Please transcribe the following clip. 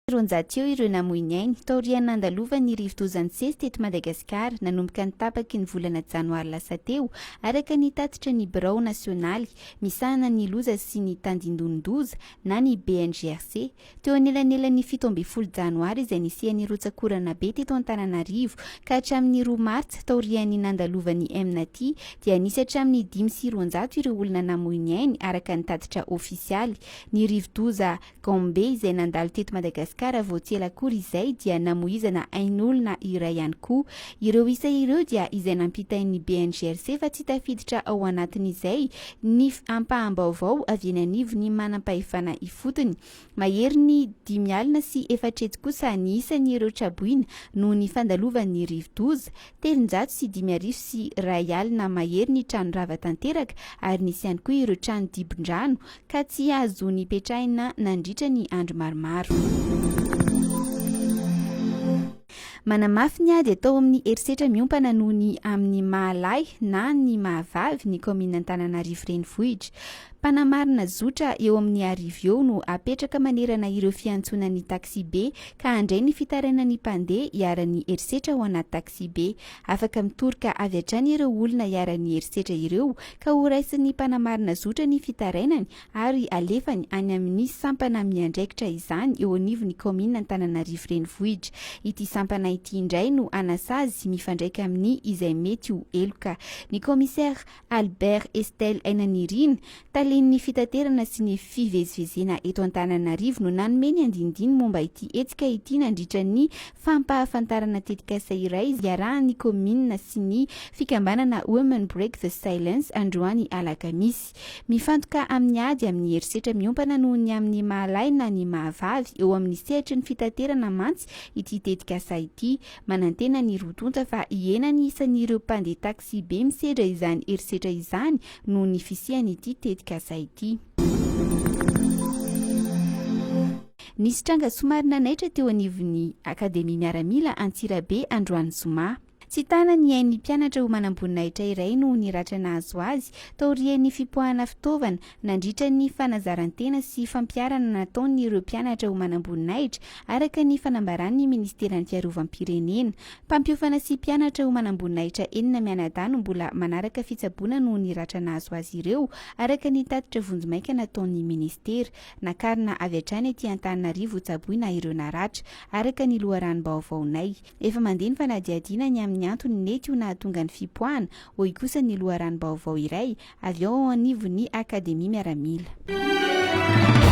Ronjateo ireo namoiny ainy taoriany nandalovan'ny rivo-dozany sesy teto Madagasikara nanomboka nitapaky ny volana janoary lasa teo araka ny tatitra ny birao nasionaly misahana ny loza sy ny tandindondoza na ny BNGRC teo anelanelan'ny 17 janoary izay nisian'ny rotsakorana be teto Antananarivo ka hatramin'ny 2 martsa taoriany nandalovan'ny MNAT dia nisy hatramin'ny 500 ireo olona namoiny ainy araka ny tatitra ofisialy. Ny rivo-doza Gombe izay nandalo teto Madagasikara voatselakory izay dia namoizana ain'olona iray ihany koa. Ireo isa ireo dia izay nampitain'ny BNGRC fa tsy tafiditra ao anatin'izay ny ampahambaovao avy eny anivo ny manam-pahefana ifotony. Mahery ny 5 alina sy 4 kosa ny isan'ny ireo traboina noho ny fandalovan'ny rivo-doza, 700 sy 500 sy 1 alina mahery ny trano rava tanteraka ary nisy ihany koa ireo trano dibon-drano ka tsy azo nipetrahina nandritra ny andro maromaro. Manamafy ny ady atao amin'ny herisetra miompana noho ny amin'ny mahalahy na ny mahavavy ny komina Antananarivo renivohitra. Panamarina zotra eo amin'ny 10 eo no apetraka manerana ireo fiantsonan'ny taxi be ka handray ny fitarainan'ny mpandeha hiara-ny herisetra ho anaty taxi be. Afaka mitoroka avy hatrany ireo olona hiara-ny herisetra ireo ka ho raisin'ny panamarina zotra ny fitarainany ary alefany any amin'ny sampana miandraikitra izany eo anivon'ny komina Antananarivo renivohitra. Ity sampana ity indray no anasazy mifandraika amin'ny izay mety ho eloka. Ny commissaire Albert Estelle Ainanirina ny fitaterana sy ny fivezivezena eto Antananarivo no nanomeny andindiny momba ity etsika ity nandritra ny fampahafantarana tetikasa iray iarahan'ny komina sy ny fikambanana Women Break the Silence androany alakamisy. Mifantoka amin'ny ady amin'ny herisetra miompana noho ny amin'ny mahalahy na ny mahavavy eo amin'ny sehatry ny fitaterana mantsy ity tetikasa ity. Manantena ny rotonta fa ienany isan'ireo mpandeha taxi be misedra izany herisetra izany noho ny fisiany ity tetikasa ity. Nisy tranga somary nanaitra teo anivon'ny Akademia Miaramila Antsirabe androany zoma. Tsy tana ny hain'ny mpianatra ho manam-boninahitra iray noho ny ratra nahazo azy taorian'ny fipoahana fitaovana nandritra ny fanazarantena sy fampiarana nataon'ny ireo mpianatra ho manam-boninahitra araka ny fanambaran'ny Ministeran'ny Fiarovam-pirenena. Mpampiofana sy mpianatra ho manam-boninahitra enina mianadahy no mbola manaraka fitsaboana noho ny ratra nahazo azy ireo araka ny tatitra vonjimaika nataon'ny ministera. Nakarina avy hatrany aty Antananarivo ho tsaboina ireo naratra araka ny loharanom-baovaonay. Efa mandeha ny fanadihadiana ny ny antony nety ho nahatonga ny fipoahana hoy kosa ny loharanom-baovao iray avy ao anivon'ny Akademia Miaramila.